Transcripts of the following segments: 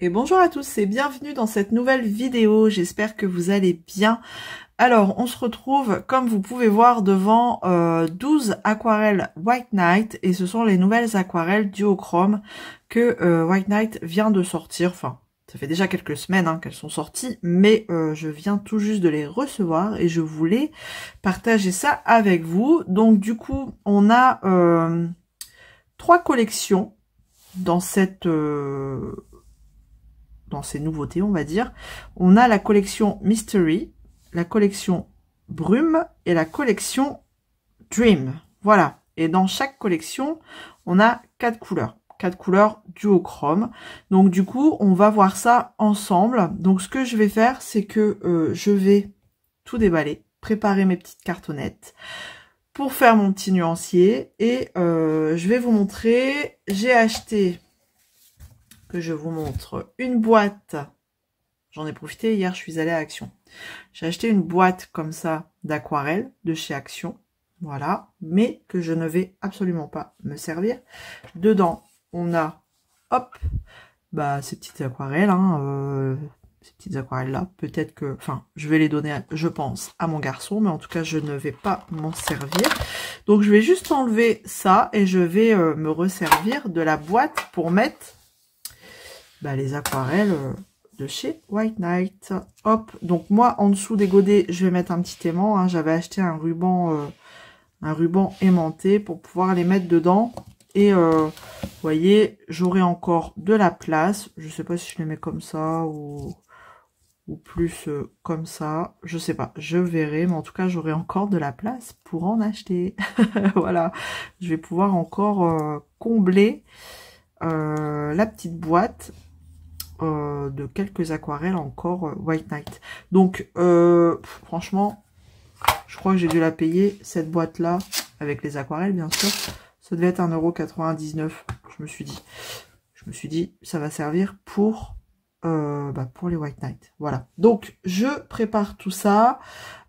Et bonjour à tous et bienvenue dans cette nouvelle vidéo, j'espère que vous allez bien. Alors on se retrouve comme vous pouvez voir devant 12 aquarelles White Knight et ce sont les nouvelles aquarelles duochrome que White Knight vient de sortir. Enfin ça fait déjà quelques semaines qu'elles sont sorties mais je viens tout juste de les recevoir et je voulais partager ça avec vous. Donc du coup on a 3 collections dans cette... dans ces nouveautés, on va dire. On a la collection Mystery, la collection Brume et la collection Dream. Voilà. Et dans chaque collection, on a 4 couleurs. 4 couleurs duochrome. Donc du coup, on va voir ça ensemble. Donc ce que je vais faire, c'est que je vais tout déballer, préparer mes petites cartonnettes pour faire mon petit nuancier. Et je vais vous montrer, j'ai acheté... que je vous montre une boîte. J'en ai profité hier, je suis allée à Action. J'ai acheté une boîte comme ça d'aquarelle de chez Action. Voilà, mais que je ne vais absolument pas me servir. Dedans, on a, hop, bah ces petites aquarelles, ces petites aquarelles là. Peut-être que, enfin, je vais les donner, je pense, à mon garçon, mais en tout cas, je ne vais pas m'en servir. Donc, je vais juste enlever ça et je vais me resservir de la boîte pour mettre les aquarelles de chez White Knight. Hop, donc moi en dessous des godets je vais mettre un petit aimant, j'avais acheté un ruban aimanté pour pouvoir les mettre dedans et vous voyez j'aurai encore de la place. Je sais pas si je les mets comme ça ou plus comme ça, je sais pas, je verrai, mais en tout cas j'aurai encore de la place pour en acheter. Voilà, je vais pouvoir encore combler la petite boîte de quelques aquarelles encore White Knight. Donc franchement je crois que j'ai dû la payer cette boîte là avec les aquarelles bien sûr, ça devait être 1,99 €. Je me suis dit ça va servir pour les White Knight. Voilà, donc je prépare tout ça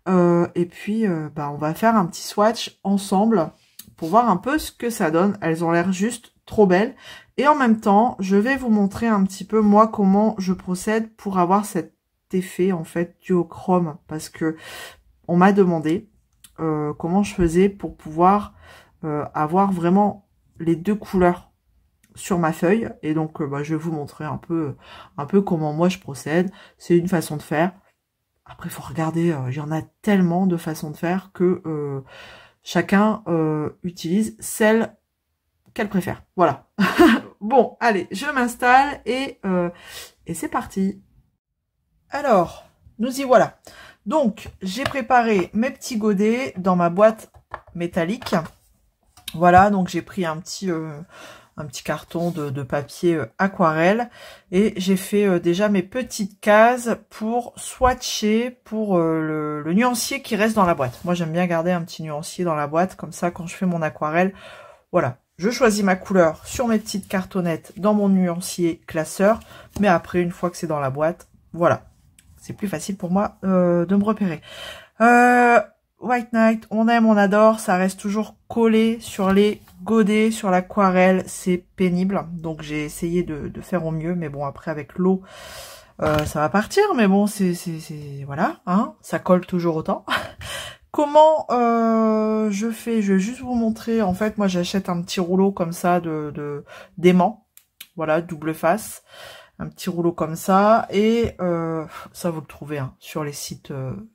et puis on va faire un petit swatch ensemble pour voir un peu ce que ça donne. Elles ont l'air juste trop belles. Et en même temps, je vais vous montrer un petit peu, moi, comment je procède pour avoir cet effet, en fait, duochrome. Parce que on m'a demandé comment je faisais pour pouvoir avoir vraiment les deux couleurs sur ma feuille. Et donc, je vais vous montrer un peu comment moi je procède. C'est une façon de faire. Après, il faut regarder, il y en a tellement de façons de faire que chacun utilise celle qu'elle préfère. Voilà. Bon, allez, je m'installe et c'est parti. Alors, nous y voilà. Donc, j'ai préparé mes petits godets dans ma boîte métallique. Voilà, donc j'ai pris un petit carton de papier aquarelle et j'ai fait déjà mes petites cases pour swatcher pour le nuancier qui reste dans la boîte. Moi, j'aime bien garder un petit nuancier dans la boîte, comme ça, quand je fais mon aquarelle, voilà. Je choisis ma couleur sur mes petites cartonnettes dans mon nuancier classeur. Mais après, une fois que c'est dans la boîte, voilà. C'est plus facile pour moi de me repérer. White Knight, on aime, on adore. Ça reste toujours collé sur les godets, sur l'aquarelle. C'est pénible. Donc, j'ai essayé de faire au mieux. Mais bon, après, avec l'eau, ça va partir. Mais bon, voilà. Ça colle toujours autant. Comment je fais? Je vais juste vous montrer. En fait, moi, j'achète un petit rouleau comme ça d'aimant. Voilà, double face. Un petit rouleau comme ça. Et ça, vous le trouvez sur les sites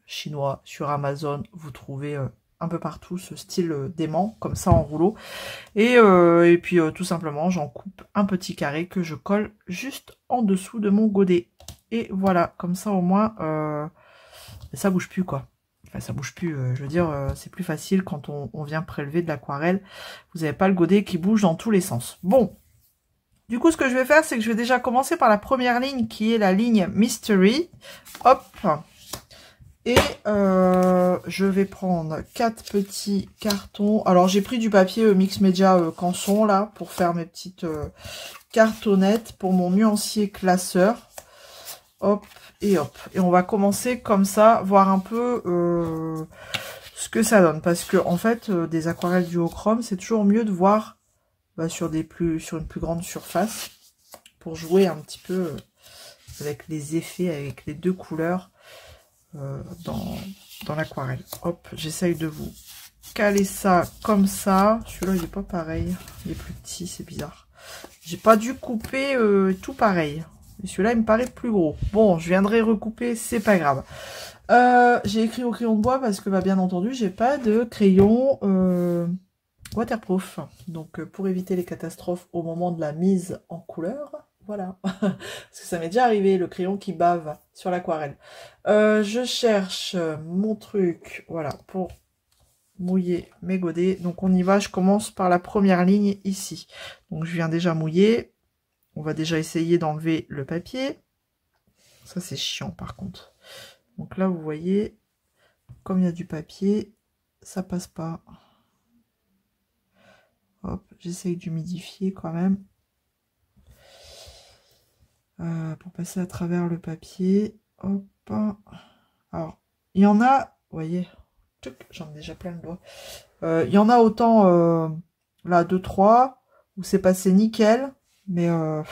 chinois, sur Amazon. Vous trouvez un peu partout ce style d'aimant, comme ça, en rouleau. Et puis, tout simplement, j'en coupe un petit carré que je colle juste en dessous de mon godet. Et voilà, comme ça, au moins, ça bouge plus, quoi. Enfin, ça bouge plus, je veux dire, c'est plus facile quand on vient prélever de l'aquarelle. Vous n'avez pas le godet qui bouge dans tous les sens. Bon, du coup, ce que je vais faire, c'est que je vais déjà commencer par la première ligne qui est la ligne Mystery. Hop. Et je vais prendre 4 petits cartons. Alors, j'ai pris du papier Mix Media Canson, là, pour faire mes petites cartonnettes pour mon nuancier classeur. Hop. Et hop, et on va commencer comme ça, voir un peu ce que ça donne. Parce que en fait, des aquarelles duochrome, c'est toujours mieux de voir sur une plus grande surface pour jouer un petit peu avec les effets, avec les deux couleurs dans l'aquarelle. Hop, j'essaye de vous caler ça comme ça. Celui-là, il est pas pareil. Il est plus petit, c'est bizarre. J'ai pas dû couper tout pareil. Celui-là, il me paraît plus gros. Bon, je viendrai recouper, c'est pas grave. J'ai écrit au crayon de bois parce que, bah, bien entendu, j'ai pas de crayon waterproof. Donc, pour éviter les catastrophes au moment de la mise en couleur, voilà. Parce que ça m'est déjà arrivé, le crayon qui bave sur l'aquarelle. Je cherche mon truc, voilà, pour mouiller mes godets. Donc, on y va. Je commence par la première ligne ici. Donc, je viens déjà mouiller. On va déjà essayer d'enlever le papier. Ça, c'est chiant, par contre. Donc là, vous voyez, comme il y a du papier, ça passe pas. Hop, j'essaye d'humidifier quand même. Pour passer à travers le papier. Hop. Alors, il y en a, vous voyez, j'en ai déjà plein de doigts. Il y en a autant, là, 2-3, où c'est passé nickel, mais il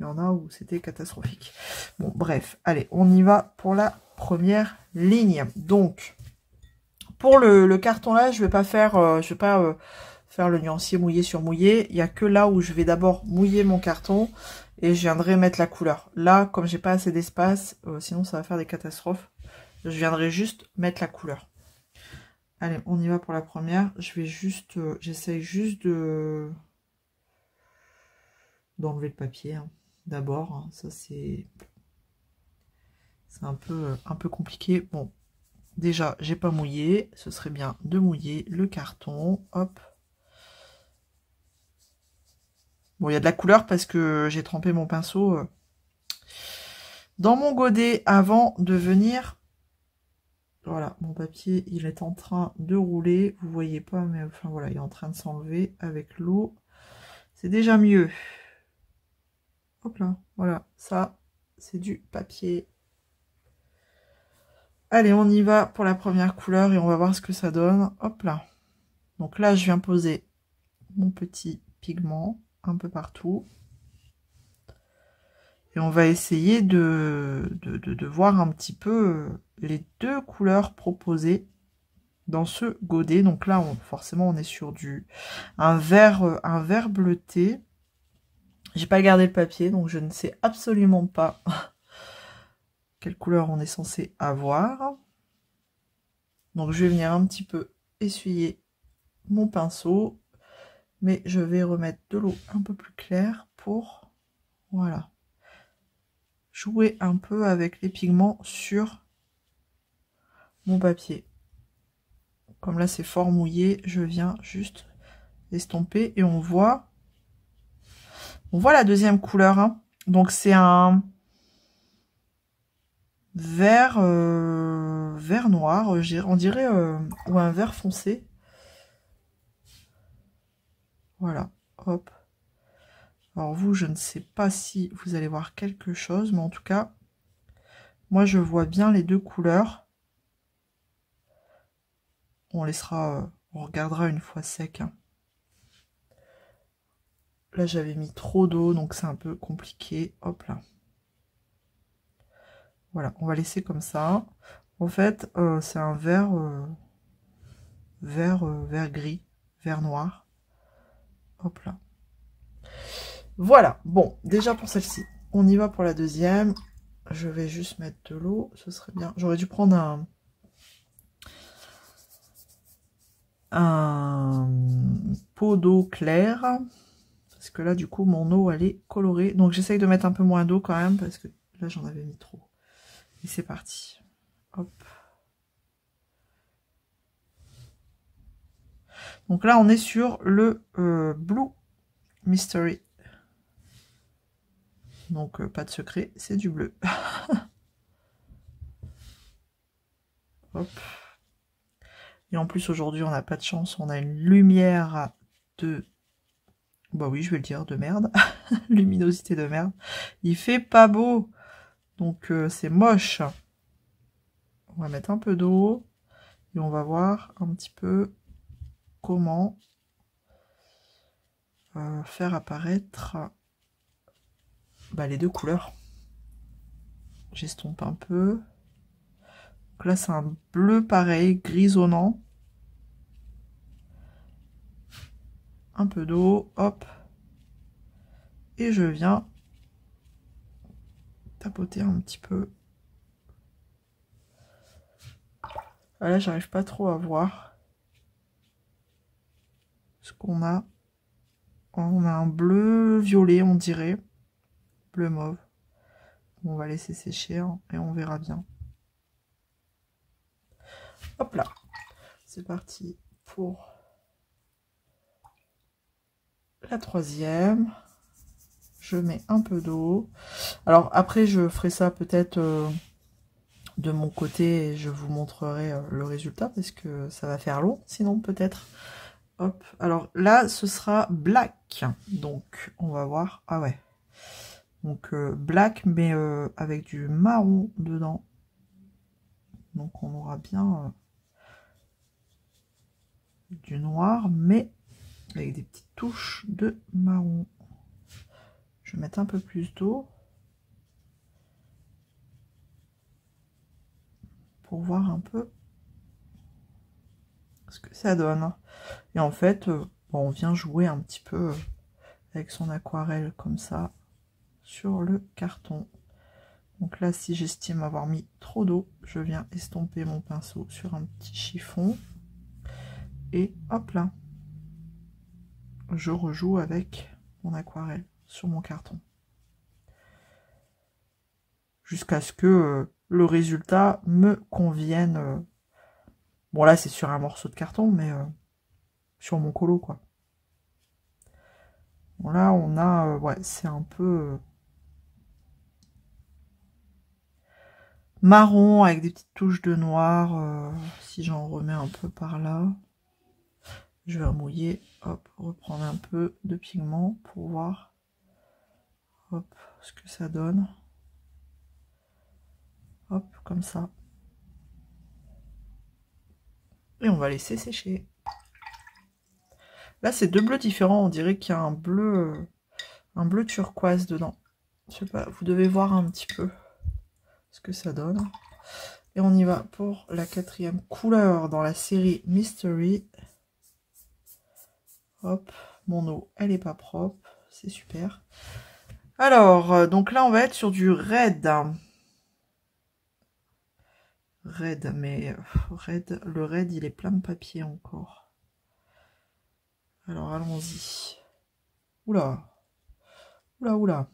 y en a où c'était catastrophique. Bon, bref, allez, on y va pour la première ligne. Donc, pour le carton là, je vais pas faire, faire le nuancier mouillé sur mouillé. Il y a que là où je vais d'abord mouiller mon carton et je viendrai mettre la couleur. Là, comme j'ai pas assez d'espace, sinon ça va faire des catastrophes. Je viendrai juste mettre la couleur. Allez, on y va pour la première. Je vais juste, j'essaye juste d'enlever le papier. Hein. D'abord, hein. Ça c'est un peu compliqué. Bon, déjà, j'ai pas mouillé. Ce serait bien de mouiller le carton. Hop. Bon, il y a de la couleur parce que j'ai trempé mon pinceau dans mon godet avant de venir. Voilà, mon papier, il est en train de rouler. Vous voyez pas, mais enfin voilà, il est en train de s'enlever avec l'eau. C'est déjà mieux. Hop là, voilà, ça, c'est du papier. Allez, on y va pour la première couleur et on va voir ce que ça donne. Hop là. Donc là, je viens poser mon petit pigment un peu partout. Et on va essayer de voir un petit peu les deux couleurs proposées dans ce godet. Donc là, forcément, on est sur un vert bleuté. J'ai pas gardé le papier, donc je ne sais absolument pas quelle couleur on est censé avoir. Donc je vais venir un petit peu essuyer mon pinceau, mais je vais remettre de l'eau un peu plus claire pour, voilà, jouer un peu avec les pigments sur mon papier. Comme là c'est fort mouillé, je viens juste estomper et on voit la deuxième couleur. Hein. Donc c'est un vert vert noir, on dirait, ou un vert foncé. Voilà, hop. Alors vous, je ne sais pas si vous allez voir quelque chose, mais en tout cas, moi je vois bien les deux couleurs. On laissera, on regardera une fois sec. Hein. Là j'avais mis trop d'eau, donc c'est un peu compliqué. Hop là. Voilà, on va laisser comme ça. En fait, c'est un vert, vert gris, vert noir. Hop là. Voilà, bon, déjà pour celle-ci. On y va pour la deuxième. Je vais juste mettre de l'eau, ce serait bien. J'aurais dû prendre un pot d'eau claire. Parce que là, du coup, mon eau, elle est colorée. Donc, j'essaye de mettre un peu moins d'eau quand même, parce que là, j'en avais mis trop. Et c'est parti. Hop. Donc là, on est sur le Blue Mystery. Donc, pas de secret, c'est du bleu. Hop. Et en plus, aujourd'hui, on n'a pas de chance. On a une lumière de... Bah oui, je vais le dire, de merde. Luminosité de merde. Il fait pas beau. Donc, c'est moche. On va mettre un peu d'eau. Et on va voir un petit peu comment faire apparaître les deux couleurs. j'estompe un peu. Donc là, c'est un bleu pareil, grisonnant. Un peu d'eau, hop. Et je viens tapoter un petit peu. Ah, là, j'arrive pas trop à voir ce qu'on a. On a un bleu violet, on dirait. Bleu mauve. On va laisser sécher hein, et on verra bien. Hop là. C'est parti pour la troisième. Je mets un peu d'eau. Alors après, je ferai ça peut-être de mon côté et je vous montrerai le résultat parce que ça va faire long, sinon peut-être. Hop. Alors là, ce sera black. Donc, on va voir. Ah ouais. Donc, black, mais avec du marron dedans. Donc, on aura bien du noir, mais avec des petites touches de marron. Je vais mettre un peu plus d'eau pour voir un peu ce que ça donne. Et en fait, bon, on vient jouer un petit peu avec son aquarelle comme ça sur le carton. Donc là, si j'estime avoir mis trop d'eau, je viens estomper mon pinceau sur un petit chiffon. Et hop là, je rejoue avec mon aquarelle sur mon carton. Jusqu'à ce que le résultat me convienne. Bon là, c'est sur un morceau de carton, mais sur mon colo, quoi. Bon là, on a... ouais, c'est un peu... marron avec des petites touches de noir. Si j'en remets un peu par là. Je vais remouiller, hop, reprendre un peu de pigment pour voir hop, ce que ça donne. Hop, comme ça. Et on va laisser sécher. Là, c'est deux bleus différents. On dirait qu'il y a un bleu turquoise dedans. Je sais pas, vous devez voir un petit peu ce que ça donne. Et on y va pour la quatrième couleur dans la série Mystery. Hop, mon eau, elle est pas propre. C'est super. Alors, donc là, on va être sur du red. Red, mais red, le red, il est plein de papier encore. Alors, allons-y. Oula. Oula, oula.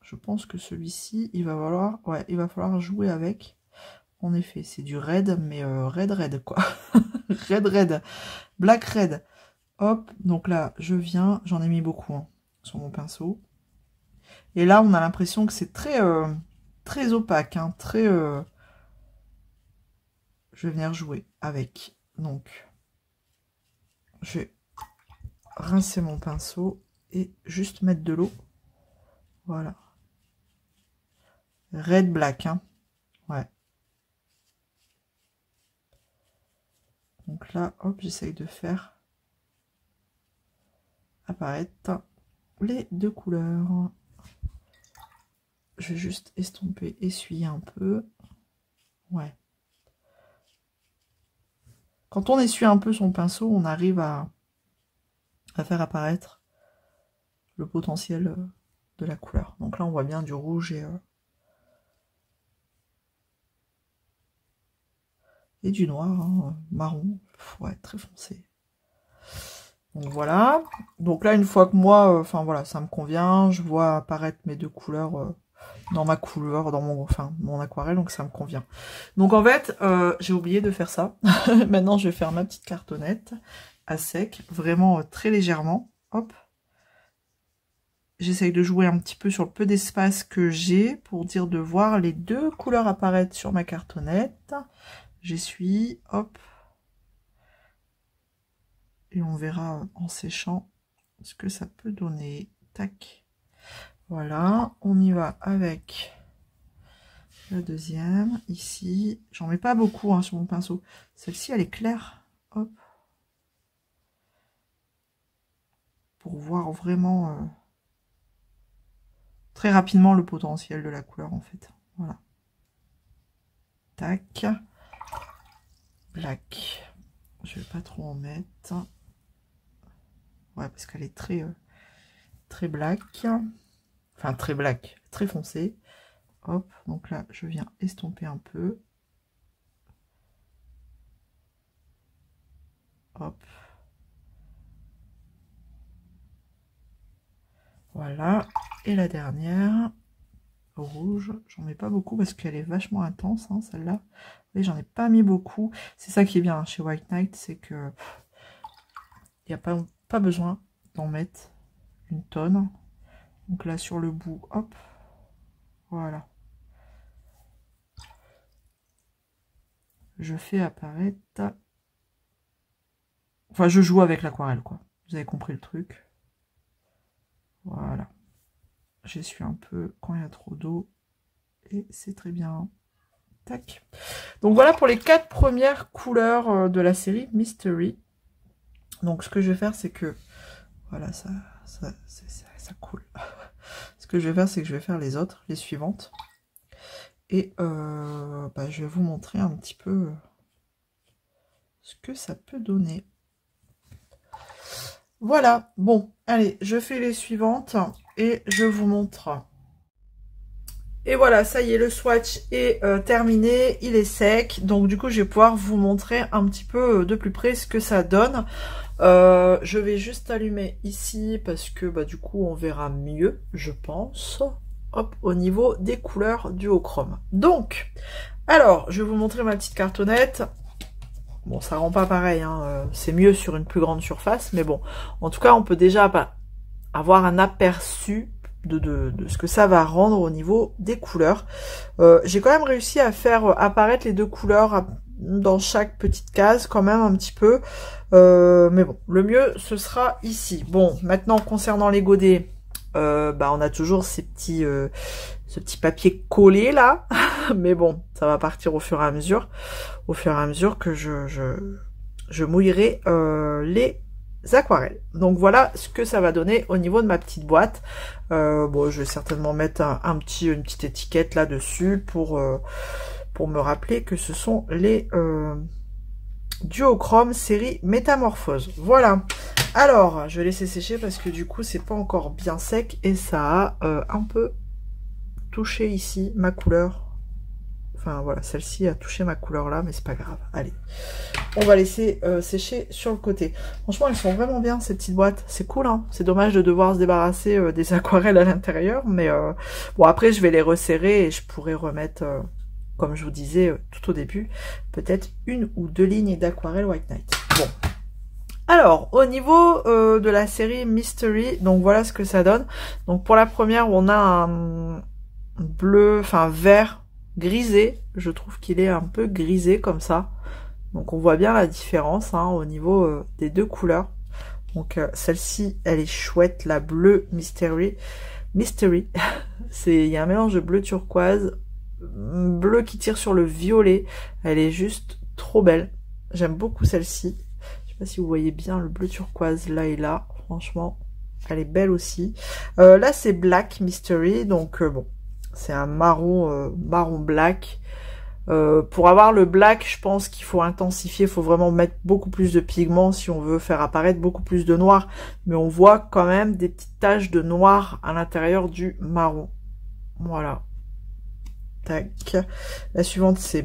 Je pense que celui-ci, il va falloir... ouais, il va falloir jouer avec. En effet, c'est du red, mais red, quoi. Red. Black red. Hop, donc là, je viens... J'en ai mis beaucoup hein, sur mon pinceau. Et là, on a l'impression que c'est très, très opaque, hein, très... je vais venir jouer avec. Donc, je vais rincer mon pinceau et juste mettre de l'eau. Voilà. Red black, hein. Ouais. Donc là, hop, j'essaye de faire apparaître les deux couleurs. Je vais juste estomper, essuyer un peu. Ouais. Quand on essuie un peu son pinceau, on arrive à faire apparaître le potentiel de la couleur. Donc là, on voit bien du rouge et du noir, hein, marron. Ouais, très foncé. Donc voilà. Donc là, une fois que moi, enfin voilà, ça me convient, je vois apparaître mes deux couleurs dans ma couleur, dans mon aquarelle, donc ça me convient. Donc en fait, j'ai oublié de faire ça. Maintenant, je vais faire ma petite cartonnette à sec, vraiment très légèrement. Hop. J'essaye de jouer un petit peu sur le peu d'espace que j'ai pour dire de voir les deux couleurs apparaître sur ma cartonnette. J'essuie, hop. Et on verra en séchant ce que ça peut donner. Tac. Voilà, on y va avec la deuxième. Ici, j'en mets pas beaucoup hein, sur mon pinceau. Celle-ci, elle est claire. Hop. Pour voir vraiment très rapidement le potentiel de la couleur en fait. Voilà. Tac. Black. Je vais pas trop en mettre. Ouais, parce qu'elle est très black. Enfin, très black, très foncé. Hop, donc là, je viens estomper un peu. Hop. Voilà. Et la dernière, rouge. J'en mets pas beaucoup parce qu'elle est vachement intense, hein, celle-là. Oui, j'en ai pas mis beaucoup. C'est ça qui est bien hein, chez White Knight, c'est que il n'y a pas besoin d'en mettre une tonne. Donc là, sur le bout, hop. Voilà. Je fais apparaître... Enfin, je joue avec l'aquarelle, quoi. Vous avez compris le truc. Voilà. J'essuie un peu quand il y a trop d'eau. Et c'est très bien. Tac. Donc voilà pour les 4 premières couleurs de la série Mystery. Donc ce que je vais faire, c'est que... Voilà, ça coule. Ce que je vais faire, c'est que je vais faire les autres, les suivantes. Et je vais vous montrer un petit peu ce que ça peut donner. Voilà, bon, allez, je fais les suivantes et je vous montre. Et voilà, ça y est, le swatch est terminé, il est sec. Donc du coup, je vais pouvoir vous montrer un petit peu de plus près ce que ça donne. Je vais juste allumer ici parce que du coup, on verra mieux, je pense. Hop, au niveau des couleurs duochrome. Donc, alors, je vais vous montrer ma petite cartonnette. Bon, ça rend pas pareil, hein. C'est mieux sur une plus grande surface, mais bon. En tout cas, on peut déjà avoir un aperçu de ce que ça va rendre au niveau des couleurs. J'ai quand même réussi à faire apparaître les deux couleurs dans chaque petite case, quand même un petit peu. Mais bon, le mieux, ce sera ici. Bon, maintenant, concernant les godets, on a toujours ce petit papier collé là. Mais bon, ça va partir au fur et à mesure. Au fur et à mesure que je mouillerai les aquarelles. Donc voilà ce que ça va donner au niveau de ma petite boîte. Bon, je vais certainement mettre une petite étiquette là-dessus pour me rappeler que ce sont les duochrome série Métamorphose. Voilà. Alors, je vais laisser sécher parce que du coup, c'est pas encore bien sec et ça a un peu touché ici ma couleur. Enfin voilà, celle-ci a touché ma couleur là, mais c'est pas grave. Allez, on va laisser sécher sur le côté. Franchement, elles sont vraiment bien ces petites boîtes. C'est cool, hein. C'est dommage de devoir se débarrasser des aquarelles à l'intérieur, mais bon après je vais les resserrer et je pourrai remettre, comme je vous disais tout au début, peut-être 1 ou 2 lignes d'aquarelle White Knight. Bon. Alors, au niveau de la série Mystery, donc voilà ce que ça donne. Donc pour la première, on a un bleu, enfin vert grisé, je trouve qu'il est un peu grisé comme ça, donc on voit bien la différence hein, au niveau des deux couleurs. Donc celle-ci elle est chouette, la bleue Mystery, il y a un mélange de bleu turquoise, bleu qui tire sur le violet, elle est juste trop belle, j'aime beaucoup celle-ci. Je sais pas si vous voyez bien le bleu turquoise là et là, franchement elle est belle aussi. Là c'est Black Mystery, donc bon, c'est un marron black. Pour avoir le black, je pense qu'il faut intensifier, il faut vraiment mettre beaucoup plus de pigments si on veut faire apparaître beaucoup plus de noir. Mais on voit quand même des petites taches de noir à l'intérieur du marron. Voilà. Tac. La suivante, c'est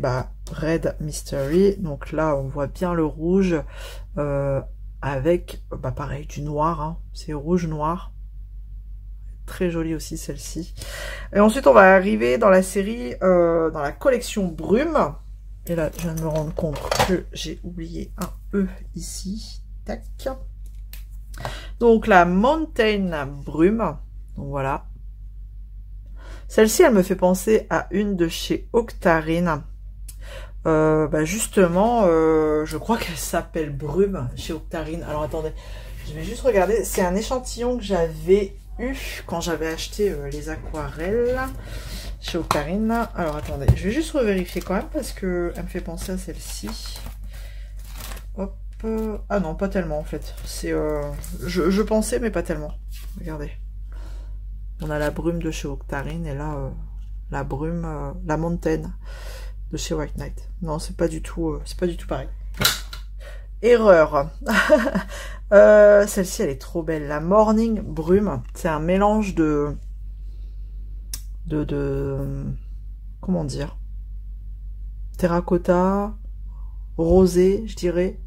Red Mystery. Donc là, on voit bien le rouge avec, pareil, du noir. Hein. C'est rouge-noir. Très jolie aussi celle-ci. Et ensuite on va arriver dans la série, dans la collection Brume. Et là je viens de me rendre compte que j'ai oublié un E ici. Tac. Donc la Mountain Brume. Donc voilà. Celle-ci elle me fait penser à une de chez Octarine. Justement, je crois qu'elle s'appelle Brume chez Octarine. Alors attendez, je vais juste regarder. C'est un échantillon que j'avais quand j'avais acheté les aquarelles chez Octarine. Alors attendez, je vais juste revérifier quand même parce que elle me fait penser à celle-ci. Hop, ah non, pas tellement en fait. C'est je pensais mais pas tellement. Regardez, on a la brume de chez Octarine et là la brume, la Mountain de chez White Knight. Non, c'est pas du tout pareil. Erreur. Celle-ci, elle est trop belle. La Morning Brume. C'est un mélange de comment dire, terracotta, rosé, je dirais.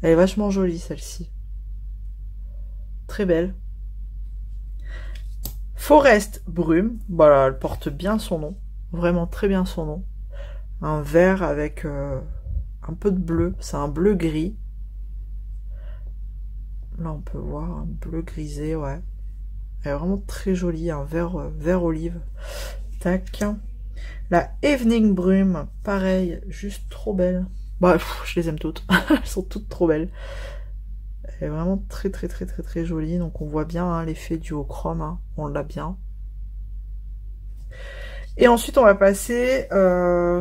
Elle est vachement jolie, celle-ci. Très belle. Forest Brume. Voilà, elle porte bien son nom. Vraiment très bien son nom. Un vert avec un peu de bleu. C'est un bleu gris. Là, on peut voir un bleu grisé, ouais. Elle est vraiment très jolie. Un vert olive. Tac. La Evening Brume. Pareil, juste trop belle. Bref, je les aime toutes. Elles sont toutes trop belles. Elle est vraiment très jolie. Donc on voit bien hein, l'effet du chrome. Hein. On l'a bien. Et ensuite on va passer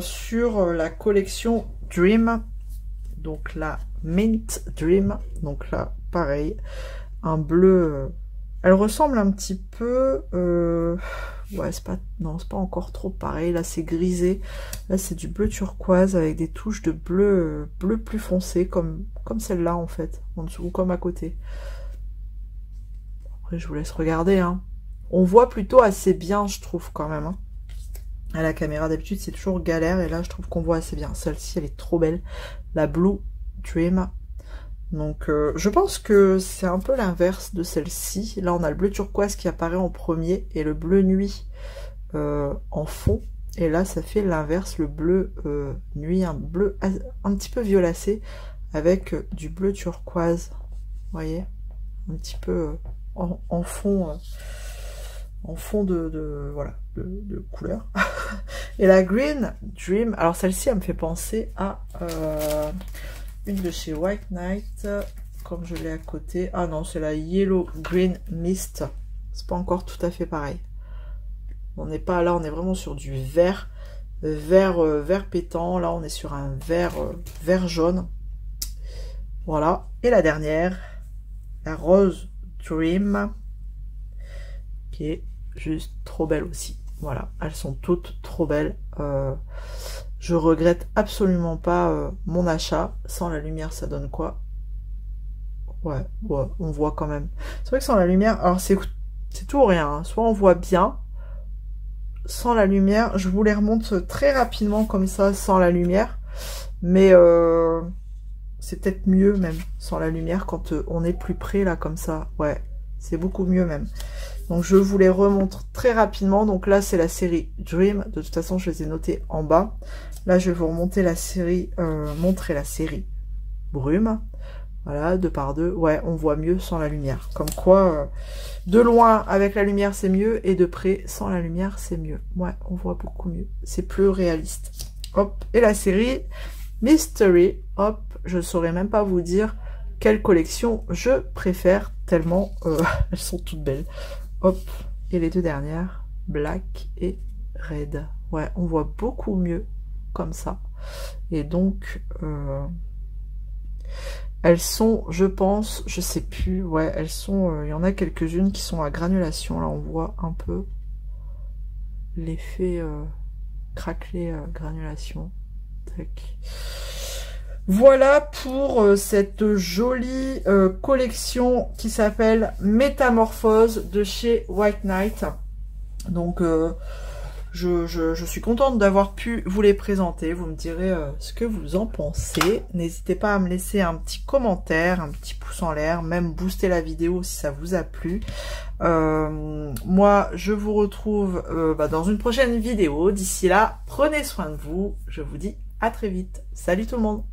sur la collection Dream. Donc la Mint Dream. Donc là pareil. Un bleu. Elle ressemble un petit peu. Ouais, c'est pas encore trop pareil. Là c'est grisé. Là c'est du bleu turquoise avec des touches de bleu plus foncé comme celle-là en fait, en dessous ou comme à côté. Après je vous laisse regarder. Hein. On voit plutôt assez bien, je trouve quand même. Hein. À la caméra d'habitude c'est toujours galère et là je trouve qu'on voit assez bien. Celle-ci elle est trop belle. La Blue Dream. Donc je pense que c'est un peu l'inverse de celle-ci. Là on a le bleu turquoise qui apparaît en premier et le bleu nuit en fond. Et là ça fait l'inverse, le bleu nuit, un bleu un petit peu violacé avec du bleu turquoise. Vous voyez, un petit peu en fond voilà de couleur. Et la Green Dream, alors celle-ci elle me fait penser à une de chez White Knight, comme je l'ai à côté. Ah non, c'est la Yellow Green Mist. C'est pas encore tout à fait pareil. On n'est pas là, on est vraiment sur du vert pétant. Là, on est sur un vert jaune. Voilà. Et la dernière, la Rose Dream, qui est juste trop belle aussi. Voilà, elles sont toutes trop belles. Je regrette absolument pas mon achat. Sans la lumière, ça donne quoi? Ouais, on voit quand même. C'est vrai que sans la lumière, alors c'est tout ou rien. Hein. Soit on voit bien, sans la lumière. Je vous les remonte très rapidement comme ça, sans la lumière. Mais c'est peut-être mieux même, sans la lumière, quand on est plus près, là, comme ça. Ouais, c'est beaucoup mieux même. Donc je vous les remontre très rapidement. Donc là c'est la série Dream. De toute façon je les ai notés en bas. Là je vais vous remonter la série, montrer la série Brume. Voilà, 2 par 2. Ouais, on voit mieux sans la lumière. Comme quoi, de loin avec la lumière c'est mieux et de près sans la lumière c'est mieux. Ouais, on voit beaucoup mieux. C'est plus réaliste. Hop, et la série Mystery. Hop, je saurais même pas vous dire quelle collection je préfère tellement elles sont toutes belles. Hop, et les deux dernières, Black et Red. Ouais, on voit beaucoup mieux comme ça. Et donc, elles sont, je pense, je sais plus, ouais, elles sont, il y en a quelques-unes qui sont à granulation. Là, on voit un peu l'effet craquelé granulation. Tac. Voilà pour cette jolie collection qui s'appelle Métamorphose de chez White Knight. Donc je suis contente d'avoir pu vous les présenter. Vous me direz ce que vous en pensez. N'hésitez pas à me laisser un petit commentaire, un petit pouce en l'air, même booster la vidéo si ça vous a plu. Moi je vous retrouve dans une prochaine vidéo. D'ici là, prenez soin de vous. Je vous dis à très vite. Salut tout le monde.